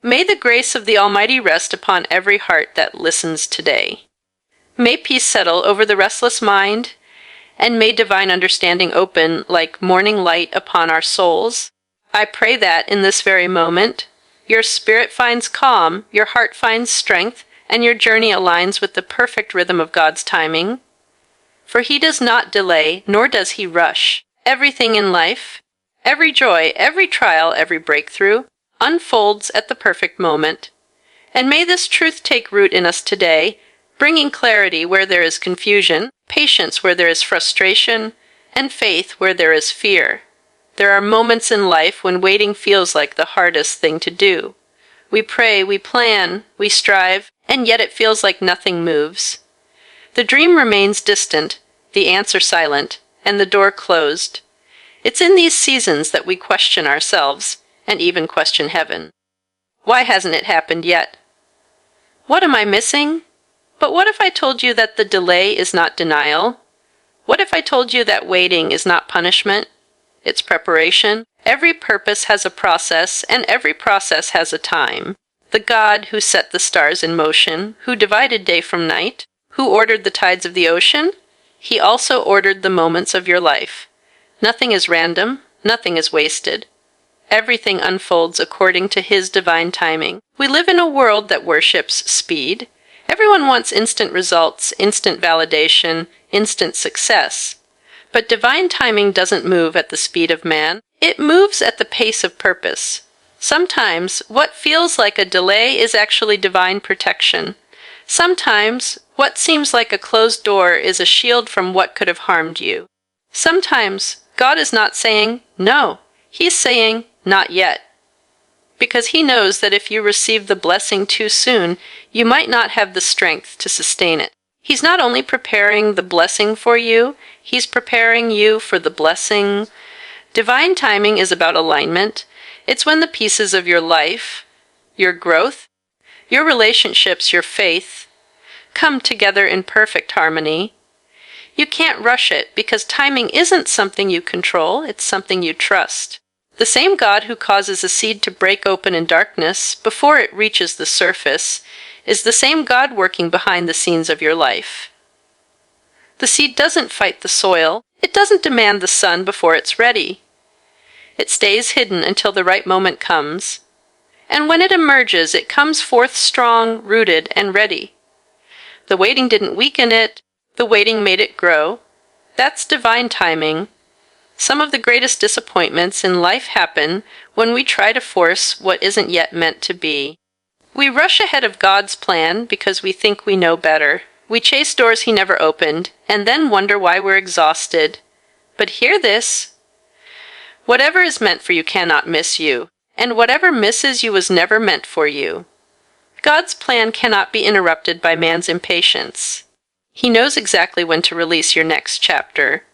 May the grace of the Almighty rest upon every heart that listens today. May peace settle over the restless mind, and may divine understanding open like morning light upon our souls. I pray that, in this very moment, your spirit finds calm, your heart finds strength, and your journey aligns with the perfect rhythm of God's timing. For He does not delay, nor does He rush. Everything in life, every joy, every trial, every breakthrough, unfolds at the perfect moment. And may this truth take root in us today, bringing clarity where there is confusion, patience where there is frustration, and faith where there is fear. There are moments in life when waiting feels like the hardest thing to do. We pray, we plan, we strive, and yet it feels like nothing moves. The dream remains distant, the answer silent, and the door closed. It's in these seasons that we question ourselves, and even question heaven. Why hasn't it happened yet? What am I missing? But what if I told you that the delay is not denial? What if I told you that waiting is not punishment? It's preparation. Every purpose has a process, and every process has a time. The God who set the stars in motion, who divided day from night, who ordered the tides of the ocean, He also ordered the moments of your life. Nothing is random, nothing is wasted. Everything unfolds according to His divine timing. We live in a world that worships speed. Everyone wants instant results, instant validation, instant success. But divine timing doesn't move at the speed of man. It moves at the pace of purpose. Sometimes what feels like a delay is actually divine protection. Sometimes what seems like a closed door is a shield from what could have harmed you. Sometimes God is not saying no. He's saying not yet. Because He knows that if you receive the blessing too soon, you might not have the strength to sustain it. He's not only preparing the blessing for you, He's preparing you for the blessing. Divine timing is about alignment. It's when the pieces of your life, your growth, your relationships, your faith, come together in perfect harmony. You can't rush it because timing isn't something you control, it's something you trust. The same God who causes a seed to break open in darkness before it reaches the surface is the same God working behind the scenes of your life. The seed doesn't fight the soil. It doesn't demand the sun before it's ready. It stays hidden until the right moment comes. And when it emerges, it comes forth strong, rooted, and ready. The waiting didn't weaken it. The waiting made it grow. That's divine timing. Some of the greatest disappointments in life happen when we try to force what isn't yet meant to be. We rush ahead of God's plan because we think we know better. We chase doors He never opened, and then wonder why we're exhausted. But hear this. Whatever is meant for you cannot miss you, and whatever misses you was never meant for you. God's plan cannot be interrupted by man's impatience. He knows exactly when to release your next chapter.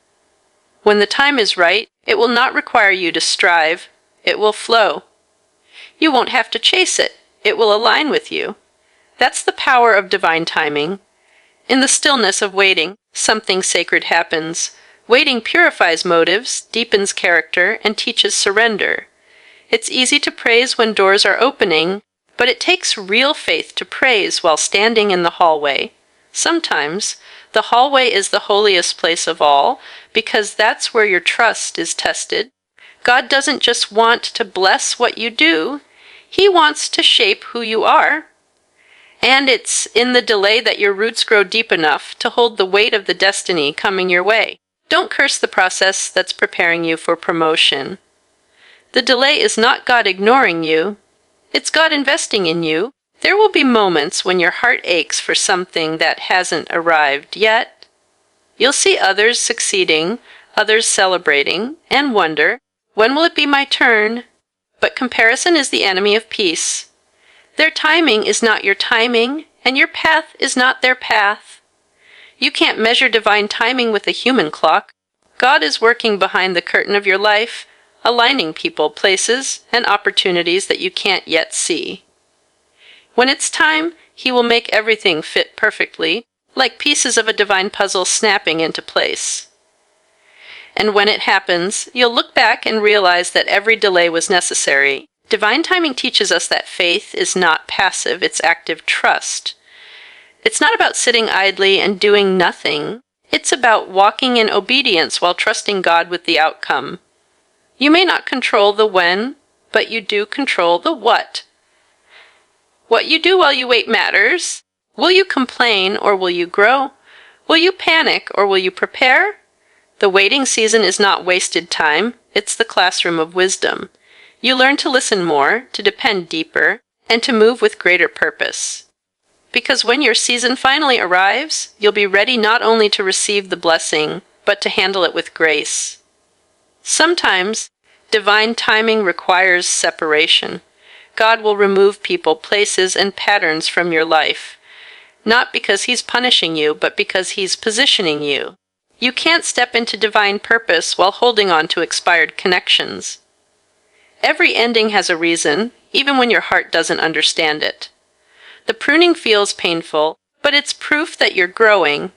When the time is right, it will not require you to strive. It will flow. You won't have to chase it. It will align with you. That's the power of divine timing. In the stillness of waiting, something sacred happens. Waiting purifies motives, deepens character, and teaches surrender. It's easy to praise when doors are opening, but it takes real faith to praise while standing in the hallway. Sometimes, the hallway is the holiest place of all, because that's where your trust is tested. God doesn't just want to bless what you do, He wants to shape who you are. And it's in the delay that your roots grow deep enough to hold the weight of the destiny coming your way. Don't curse the process that's preparing you for promotion. The delay is not God ignoring you, it's God investing in you. There will be moments when your heart aches for something that hasn't arrived yet. You'll see others succeeding, others celebrating, and wonder, when will it be my turn? But comparison is the enemy of peace. Their timing is not your timing, and your path is not their path. You can't measure divine timing with a human clock. God is working behind the curtain of your life, aligning people, places, and opportunities that you can't yet see. When it's time, He will make everything fit perfectly, like pieces of a divine puzzle snapping into place. And when it happens, you'll look back and realize that every delay was necessary. Divine timing teaches us that faith is not passive, it's active trust. It's not about sitting idly and doing nothing. It's about walking in obedience while trusting God with the outcome. You may not control the when, but you do control the what. What you do while you wait matters. Will you complain or will you grow? Will you panic or will you prepare? The waiting season is not wasted time, it's the classroom of wisdom. You learn to listen more, to depend deeper, and to move with greater purpose. Because when your season finally arrives, you'll be ready not only to receive the blessing, but to handle it with grace. Sometimes, divine timing requires separation. God will remove people, places, and patterns from your life, not because He's punishing you, but because He's positioning you. You can't step into divine purpose while holding on to expired connections. Every ending has a reason, even when your heart doesn't understand it. The pruning feels painful, but it's proof that you're growing.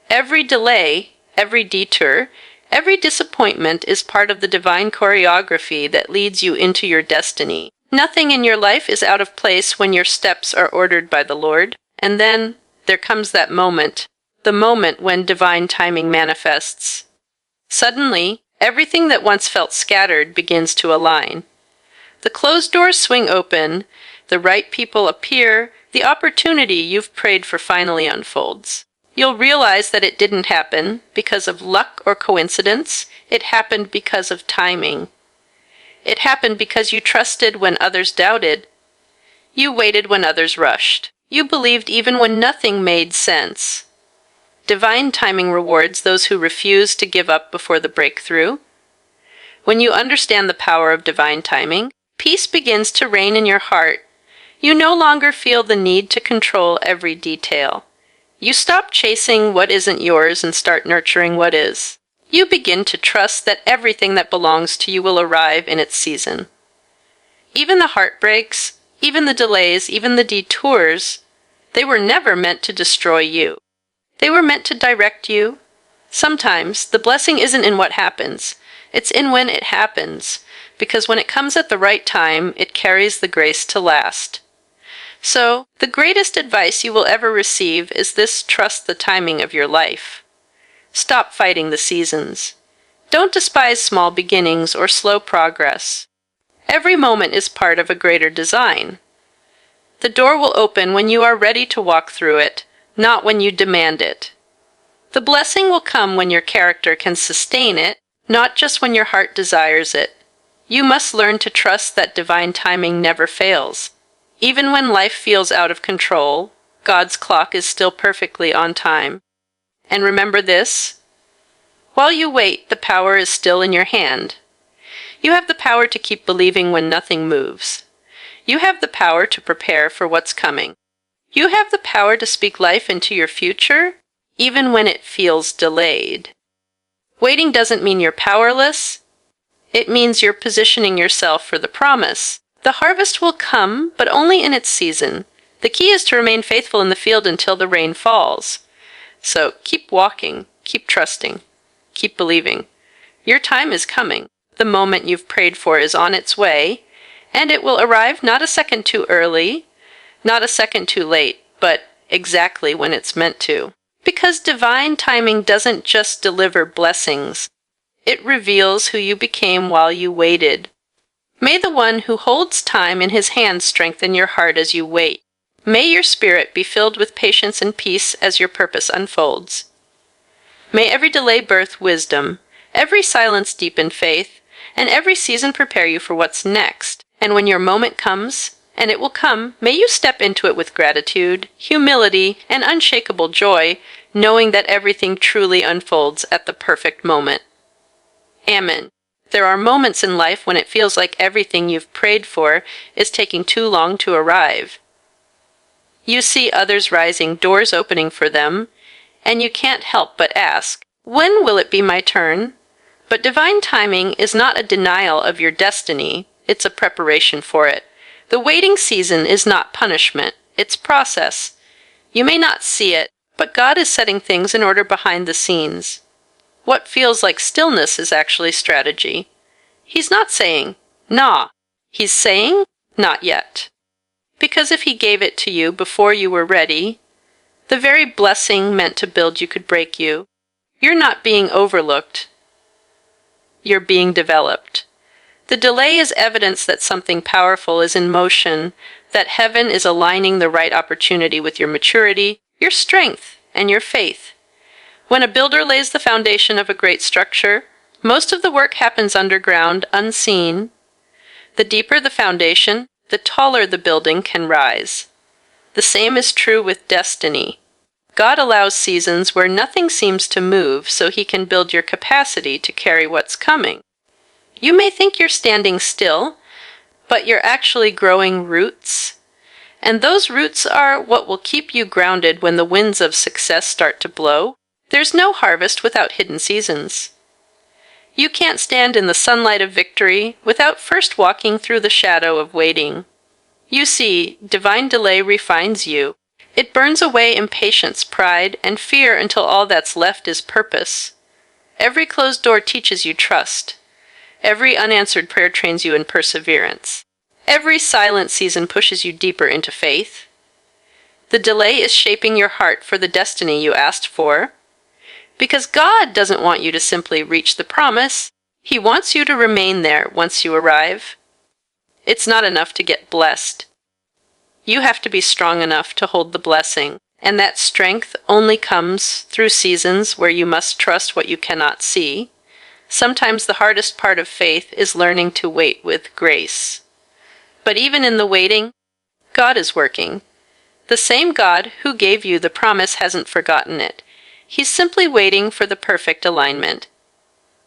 Every delay, every detour, every disappointment is part of the divine choreography that leads you into your destiny. Nothing in your life is out of place when your steps are ordered by the Lord. And then there comes that moment, the moment when divine timing manifests. Suddenly, everything that once felt scattered begins to align. The closed doors swing open, the right people appear, the opportunity you've prayed for finally unfolds. You'll realize that it didn't happen because of luck or coincidence. It happened because of timing. It happened because you trusted when others doubted. You waited when others rushed. You believed even when nothing made sense. Divine timing rewards those who refuse to give up before the breakthrough. When you understand the power of divine timing, peace begins to reign in your heart. You no longer feel the need to control every detail. You stop chasing what isn't yours and start nurturing what is. You begin to trust that everything that belongs to you will arrive in its season. Even the heartbreaks, even the delays, even the detours, they were never meant to destroy you. They were meant to direct you. Sometimes the blessing isn't in what happens, it's in when it happens, because when it comes at the right time, it carries the grace to last. So, the greatest advice you will ever receive is this: trust the timing of your life. Stop fighting the seasons. Don't despise small beginnings or slow progress. Every moment is part of a greater design. The door will open when you are ready to walk through it, not when you demand it. The blessing will come when your character can sustain it, not just when your heart desires it. You must learn to trust that divine timing never fails. Even when life feels out of control, God's clock is still perfectly on time. And remember this: while you wait, the power is still in your hand. You have the power to keep believing when nothing moves. You have the power to prepare for what's coming. You have the power to speak life into your future, even when it feels delayed. Waiting doesn't mean you're powerless. It means you're positioning yourself for the promise. The harvest will come, but only in its season. The key is to remain faithful in the field until the rain falls. So keep walking, keep trusting, keep believing. Your time is coming. The moment you've prayed for is on its way, and it will arrive not a second too early, not a second too late, but exactly when it's meant to. Because divine timing doesn't just deliver blessings. It reveals who you became while you waited. May the one who holds time in his hands strengthen your heart as you wait. May your spirit be filled with patience and peace as your purpose unfolds. May every delay birth wisdom, every silence deepen faith, and every season prepare you for what's next. And when your moment comes, and it will come, may you step into it with gratitude, humility, and unshakable joy, knowing that everything truly unfolds at the perfect moment. Amen. There are moments in life when it feels like everything you've prayed for is taking too long to arrive. You see others rising, doors opening for them, and you can't help but ask, when will it be my turn? But divine timing is not a denial of your destiny, it's a preparation for it. The waiting season is not punishment, it's process. You may not see it, but God is setting things in order behind the scenes. What feels like stillness is actually strategy. He's not saying, "Nah, He's saying, not yet. Because if he gave it to you before you were ready, the very blessing meant to build you could break you. You're not being overlooked. You're being developed. The delay is evidence that something powerful is in motion, that heaven is aligning the right opportunity with your maturity, your strength, and your faith. When a builder lays the foundation of a great structure, most of the work happens underground, unseen. The deeper the foundation, the taller the building can rise. The same is true with destiny. God allows seasons where nothing seems to move so he can build your capacity to carry what's coming. You may think you're standing still, but you're actually growing roots. And those roots are what will keep you grounded when the winds of success start to blow. There's no harvest without hidden seasons. You can't stand in the sunlight of victory without first walking through the shadow of waiting. You see, divine delay refines you. It burns away impatience, pride, and fear until all that's left is purpose. Every closed door teaches you trust. Every unanswered prayer trains you in perseverance. Every silent season pushes you deeper into faith. The delay is shaping your heart for the destiny you asked for. Because God doesn't want you to simply reach the promise. He wants you to remain there once you arrive. It's not enough to get blessed. You have to be strong enough to hold the blessing, and that strength only comes through seasons where you must trust what you cannot see. Sometimes the hardest part of faith is learning to wait with grace. But even in the waiting, God is working. The same God who gave you the promise hasn't forgotten it. He's simply waiting for the perfect alignment.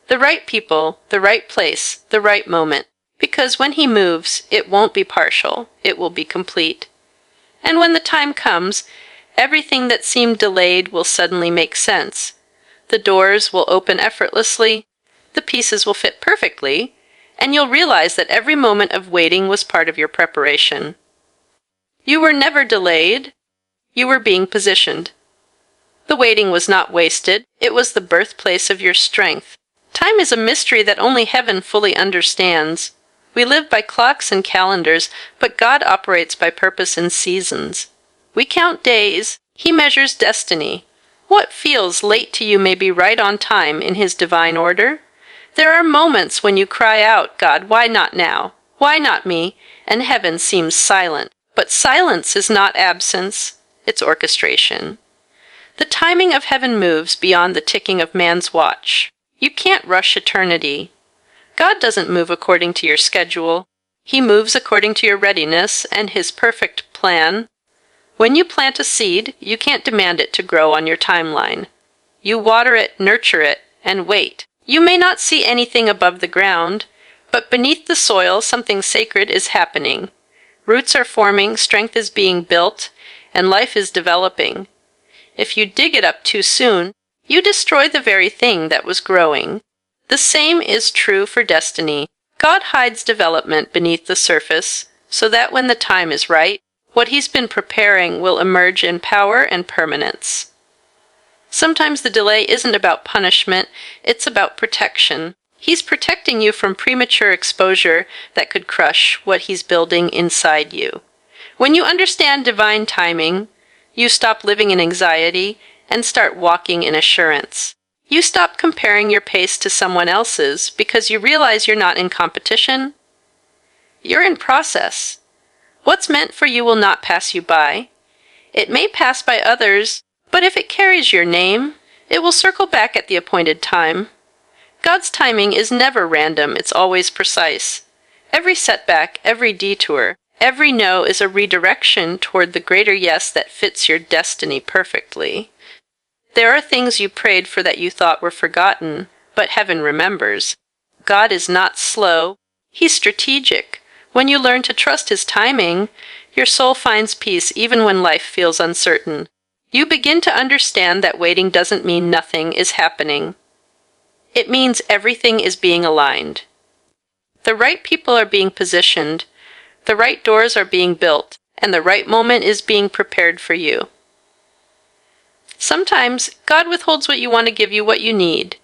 The right people, the right place, the right moment. Because when he moves, it won't be partial, it will be complete. And when the time comes, everything that seemed delayed will suddenly make sense. The doors will open effortlessly, the pieces will fit perfectly, and you'll realize that every moment of waiting was part of your preparation. You were never delayed, you were being positioned. The waiting was not wasted, it was the birthplace of your strength. Time is a mystery that only heaven fully understands. We live by clocks and calendars, but God operates by purpose and seasons. We count days, he measures destiny. What feels late to you may be right on time in his divine order. There are moments when you cry out, God, why not now? Why not me? And heaven seems silent. But silence is not absence, it's orchestration. The timing of heaven moves beyond the ticking of man's watch. You can't rush eternity. God doesn't move according to your schedule. He moves according to your readiness and his perfect plan. When you plant a seed, you can't demand it to grow on your timeline. You water it, nurture it, and wait. You may not see anything above the ground, but beneath the soil something sacred is happening. Roots are forming, strength is being built, and life is developing. If you dig it up too soon, you destroy the very thing that was growing. The same is true for destiny. God hides development beneath the surface, so that when the time is right, what he's been preparing will emerge in power and permanence. Sometimes the delay isn't about punishment, it's about protection. He's protecting you from premature exposure that could crush what he's building inside you. When you understand divine timing, you stop living in anxiety and start walking in assurance. You stop comparing your pace to someone else's because you realize you're not in competition. You're in process. What's meant for you will not pass you by. It may pass by others, but if it carries your name, it will circle back at the appointed time. God's timing is never random, it's always precise. Every setback, every detour, every no is a redirection toward the greater yes that fits your destiny perfectly. There are things you prayed for that you thought were forgotten, but heaven remembers. God is not slow, he's strategic. When you learn to trust his timing, your soul finds peace even when life feels uncertain. You begin to understand that waiting doesn't mean nothing is happening. It means everything is being aligned. The right people are being positioned, the right doors are being built, and the right moment is being prepared for you. Sometimes, God withholds what you want to give you what you need.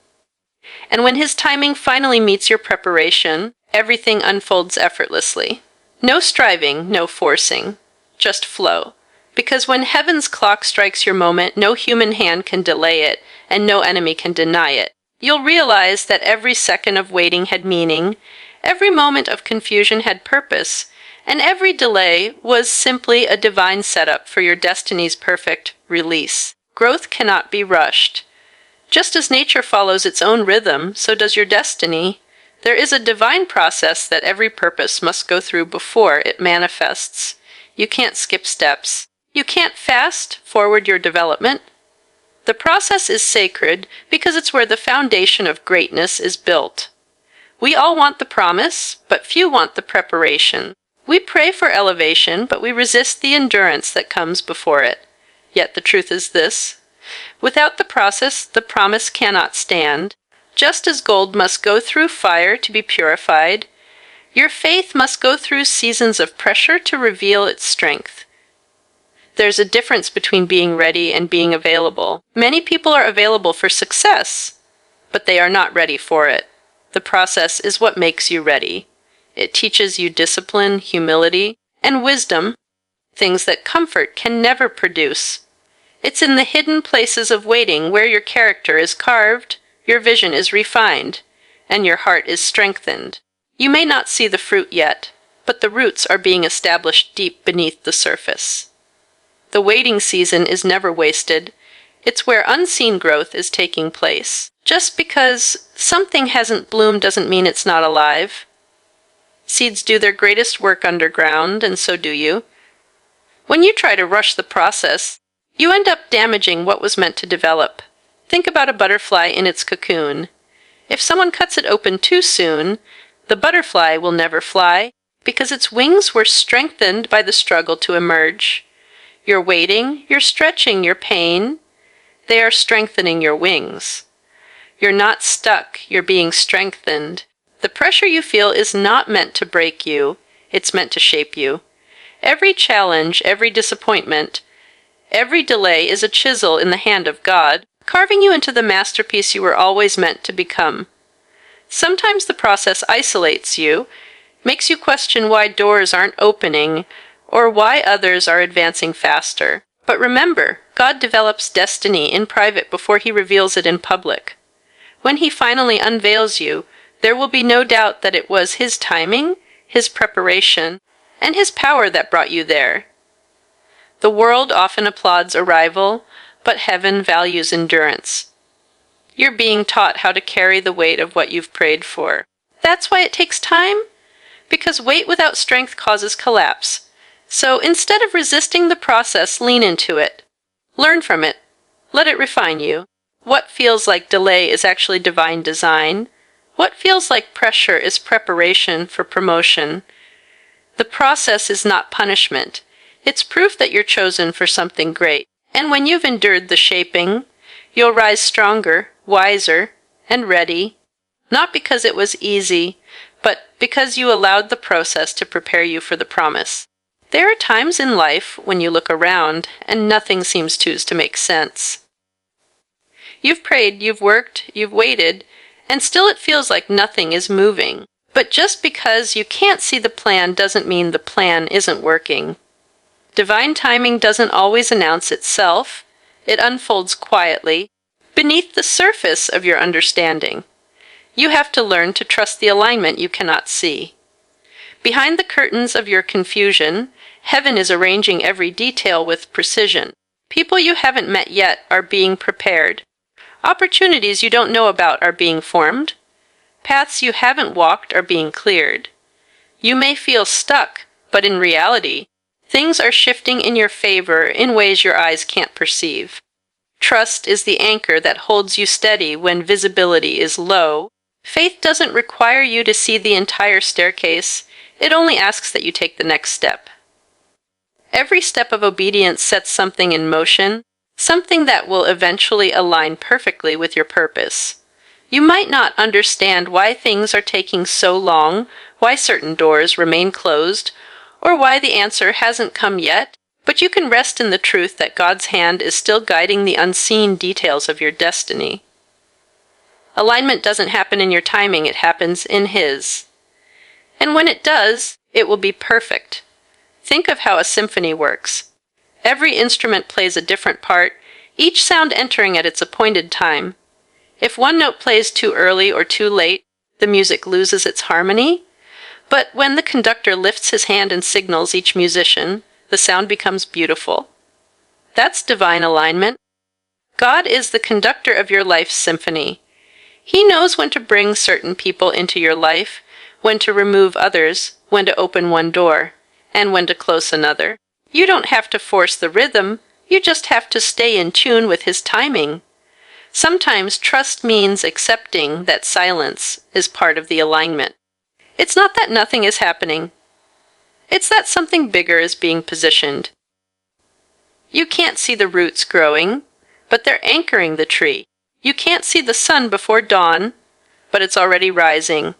And when his timing finally meets your preparation, Everything unfolds effortlessly. No striving, no forcing. Just flow. Because when heaven's clock strikes your moment, no human hand can delay it, and no enemy can deny it. You'll realize that every second of waiting had meaning, every moment of confusion had purpose, and every delay was simply a divine setup for your destiny's perfect release. Growth cannot be rushed. Just as nature follows its own rhythm, so does your destiny. There is a divine process that every purpose must go through before it manifests. You can't skip steps. You can't fast forward your development. The process is sacred because it's where the foundation of greatness is built. We all want the promise, but few want the preparation. We pray for elevation, but we resist the endurance that comes before it. Yet the truth is this: without the process, the promise cannot stand. Just as gold must go through fire to be purified, your faith must go through seasons of pressure to reveal its strength. There's a difference between being ready and being available. Many people are available for success, but they are not ready for it. The process is what makes you ready. It teaches you discipline, humility, and wisdom, things that comfort can never produce. It's in the hidden places of waiting where your character is carved, your vision is refined, and your heart is strengthened. You may not see the fruit yet, but the roots are being established deep beneath the surface. The waiting season is never wasted. It's where unseen growth is taking place. Just because something hasn't bloomed doesn't mean it's not alive. Seeds do their greatest work underground, and so do you. When you try to rush the process, you end up damaging what was meant to develop. Think about a butterfly in its cocoon. If someone cuts it open too soon, the butterfly will never fly because its wings were strengthened by the struggle to emerge. You're waiting, you're stretching your pain. They are strengthening your wings. You're not stuck, you're being strengthened. The pressure you feel is not meant to break you, it's meant to shape you. Every challenge, every disappointment, every delay is a chisel in the hand of God, carving you into the masterpiece you were always meant to become. Sometimes the process isolates you, makes you question why doors aren't opening, or why others are advancing faster. But remember, God develops destiny in private before he reveals it in public. When he finally unveils you, there will be no doubt that it was his timing, his preparation, and his power that brought you there. The world often applauds arrival, but heaven values endurance. You're being taught how to carry the weight of what you've prayed for. That's why it takes time, because weight without strength causes collapse. So instead of resisting the process, lean into it. Learn from it. Let it refine you. What feels like delay is actually divine design. What feels like pressure is preparation for promotion. The process is not punishment. It's proof that you're chosen for something great. And when you've endured the shaping, you'll rise stronger, wiser, and ready. Not because it was easy, but because you allowed the process to prepare you for the promise. There are times in life when you look around and nothing seems to make sense. You've prayed, you've worked, you've waited, and still it feels like nothing is moving. But just because you can't see the plan doesn't mean the plan isn't working. Divine timing doesn't always announce itself. It unfolds quietly, beneath the surface of your understanding. You have to learn to trust the alignment you cannot see. Behind the curtains of your confusion, heaven is arranging every detail with precision. People you haven't met yet are being prepared. Opportunities you don't know about are being formed. Paths you haven't walked are being cleared. You may feel stuck, but in reality, things are shifting in your favor in ways your eyes can't perceive. Trust is the anchor that holds you steady when visibility is low. Faith doesn't require you to see the entire staircase. It only asks that you take the next step. Every step of obedience sets something in motion, something that will eventually align perfectly with your purpose. You might not understand why things are taking so long, why certain doors remain closed, or why the answer hasn't come yet, but you can rest in the truth that God's hand is still guiding the unseen details of your destiny. Alignment doesn't happen in your timing, it happens in His. And when it does, it will be perfect. Think of how a symphony works. Every instrument plays a different part, each sound entering at its appointed time. If one note plays too early or too late, the music loses its harmony. But when the conductor lifts his hand and signals each musician, the sound becomes beautiful. That's divine alignment. God is the conductor of your life's symphony. He knows when to bring certain people into your life, when to remove others, when to open one door, and when to close another. You don't have to force the rhythm, you just have to stay in tune with His timing. Sometimes trust means accepting that silence is part of the alignment. It's not that nothing is happening. It's that something bigger is being positioned. You can't see the roots growing, but they're anchoring the tree. You can't see the sun before dawn, but it's already rising.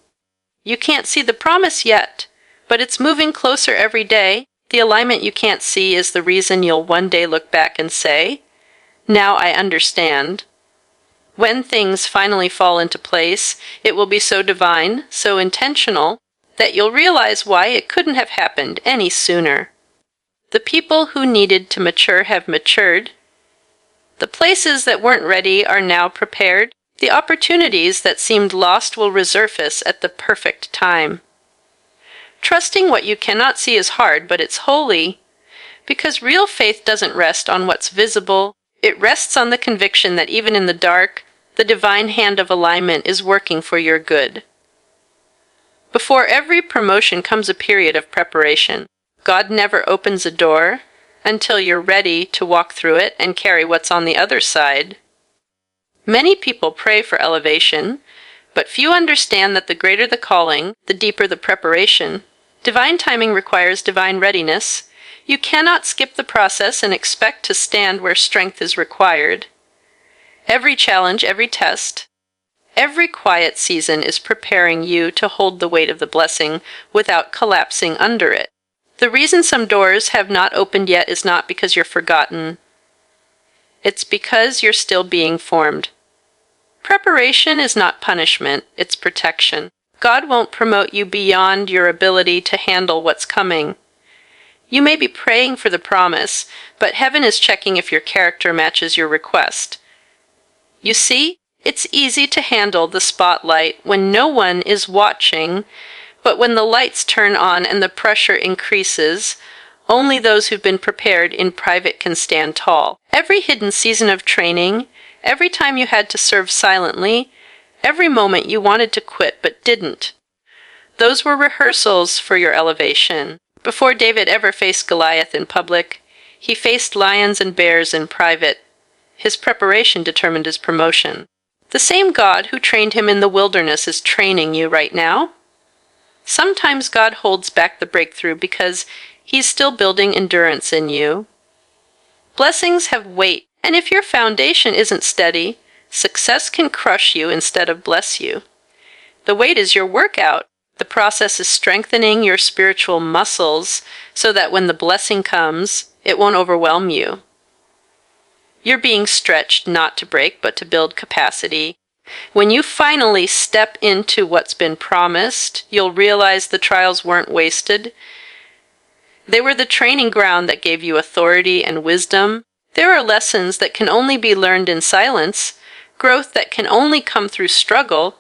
You can't see the promise yet, but it's moving closer every day. The alignment you can't see is the reason you'll one day look back and say, "Now I understand." When things finally fall into place, it will be so divine, so intentional, that you'll realize why it couldn't have happened any sooner. The people who needed to mature have matured. The places that weren't ready are now prepared. The opportunities that seemed lost will resurface at the perfect time. Trusting what you cannot see is hard, but it's holy, because real faith doesn't rest on what's visible. It rests on the conviction that even in the dark, the divine hand of alignment is working for your good. Before every promotion comes a period of preparation. God never opens a door until you're ready to walk through it and carry what's on the other side. Many people pray for elevation, but few understand that the greater the calling, the deeper the preparation. Divine timing requires divine readiness. You cannot skip the process and expect to stand where strength is required. Every challenge, every test, every quiet season is preparing you to hold the weight of the blessing without collapsing under it. The reason some doors have not opened yet is not because you're forgotten. It's because you're still being formed. Preparation is not punishment, it's protection. God won't promote you beyond your ability to handle what's coming. You may be praying for the promise, but heaven is checking if your character matches your request. You see, it's easy to handle the spotlight when no one is watching, but when the lights turn on and the pressure increases, only those who've been prepared in private can stand tall. Every hidden season of training, every time you had to serve silently, every moment you wanted to quit but didn't, those were rehearsals for your elevation. Before David ever faced Goliath in public, he faced lions and bears in private. His preparation determined his promotion. The same God who trained him in the wilderness is training you right now. Sometimes God holds back the breakthrough because He's still building endurance in you. Blessings have weight, and if your foundation isn't steady, success can crush you instead of bless you. The weight is your workout. The process is strengthening your spiritual muscles so that when the blessing comes, it won't overwhelm you. You're being stretched not to break, but to build capacity. When you finally step into what's been promised, you'll realize the trials weren't wasted. They were the training ground that gave you authority and wisdom. There are lessons that can only be learned in silence, growth that can only come through struggle,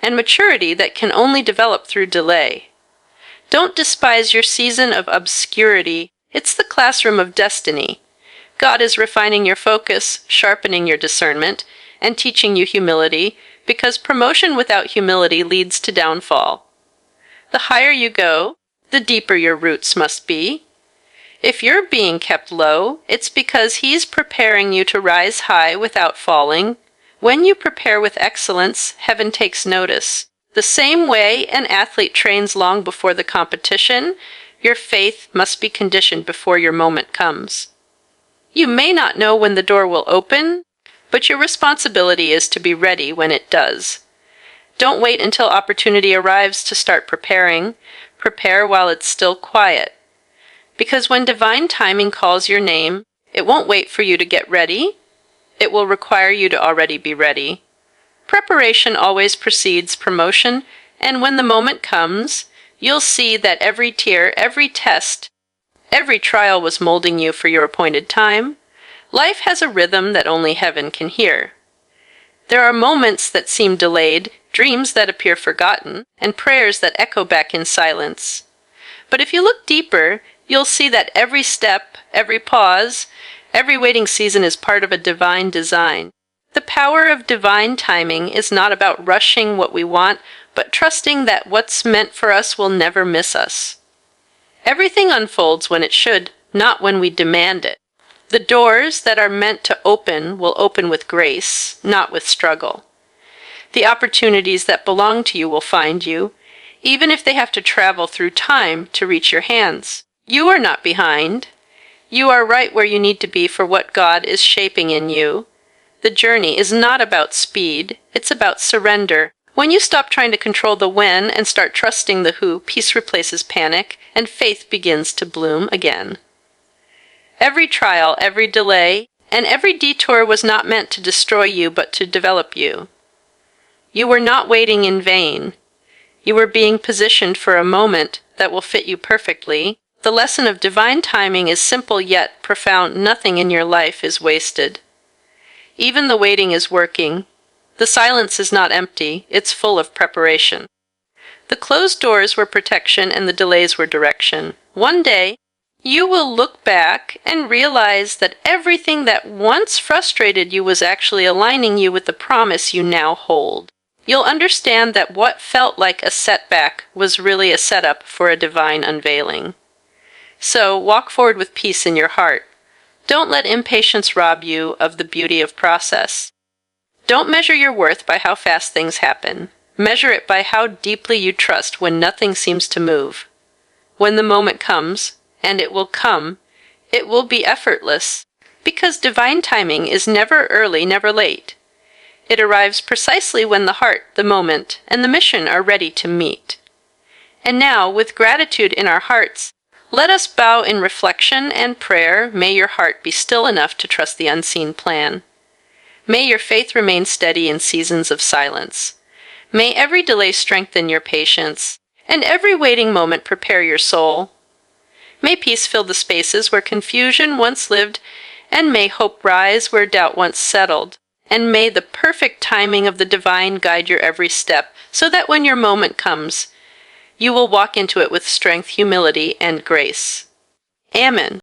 and maturity that can only develop through delay. Don't despise your season of obscurity. It's the classroom of destiny. God is refining your focus, sharpening your discernment, and teaching you humility, because promotion without humility leads to downfall. The higher you go, the deeper your roots must be. If you're being kept low, it's because He's preparing you to rise high without falling. When you prepare with excellence, heaven takes notice. The same way an athlete trains long before the competition, your faith must be conditioned before your moment comes. You may not know when the door will open, but your responsibility is to be ready when it does. Don't wait until opportunity arrives to start preparing. Prepare while it's still quiet. Because when divine timing calls your name, it won't wait for you to get ready. It will require you to already be ready. Preparation always precedes promotion, and when the moment comes, You'll see that every tear, every test, every trial was molding you for your appointed time. Life has a rhythm that only heaven can hear. There are moments that seem delayed, dreams that appear forgotten, and prayers that echo back in silence. But if you look deeper, you'll see that every step, every pause, every waiting season is part of a divine design. The power of divine timing is not about rushing what we want, but trusting that what's meant for us will never miss us. Everything unfolds when it should, not when we demand it. The doors that are meant to open will open with grace, not with struggle. The opportunities that belong to you will find you, even if they have to travel through time to reach your hands. You are not behind. You are right where you need to be for what God is shaping in you. The journey is not about speed, it's about surrender. When you stop trying to control the when and start trusting the who, peace replaces panic, and faith begins to bloom again. Every trial, every delay, and every detour was not meant to destroy you, but to develop you. You were not waiting in vain. You were being positioned for a moment that will fit you perfectly. The lesson of divine timing is simple yet profound. Nothing in your life is wasted. Even the waiting is working. The silence is not empty, it's full of preparation. The closed doors were protection and the delays were direction. One day, you will look back and realize that everything that once frustrated you was actually aligning you with the promise you now hold. You'll understand that what felt like a setback was really a setup for a divine unveiling. So walk forward with peace in your heart. Don't let impatience rob you of the beauty of process. Don't measure your worth by how fast things happen. Measure it by how deeply you trust when nothing seems to move. When the moment comes, and it will come, it will be effortless, because divine timing is never early, never late. It arrives precisely when the heart, the moment, and the mission are ready to meet. And now, with gratitude in our hearts, let us bow in reflection and prayer. May your heart be still enough to trust the unseen plan. May your faith remain steady in seasons of silence. May every delay strengthen your patience, and every waiting moment prepare your soul. May peace fill the spaces where confusion once lived, and may hope rise where doubt once settled. And may the perfect timing of the divine guide your every step, so that when your moment comes, you will walk into it with strength, humility, and grace. Amen.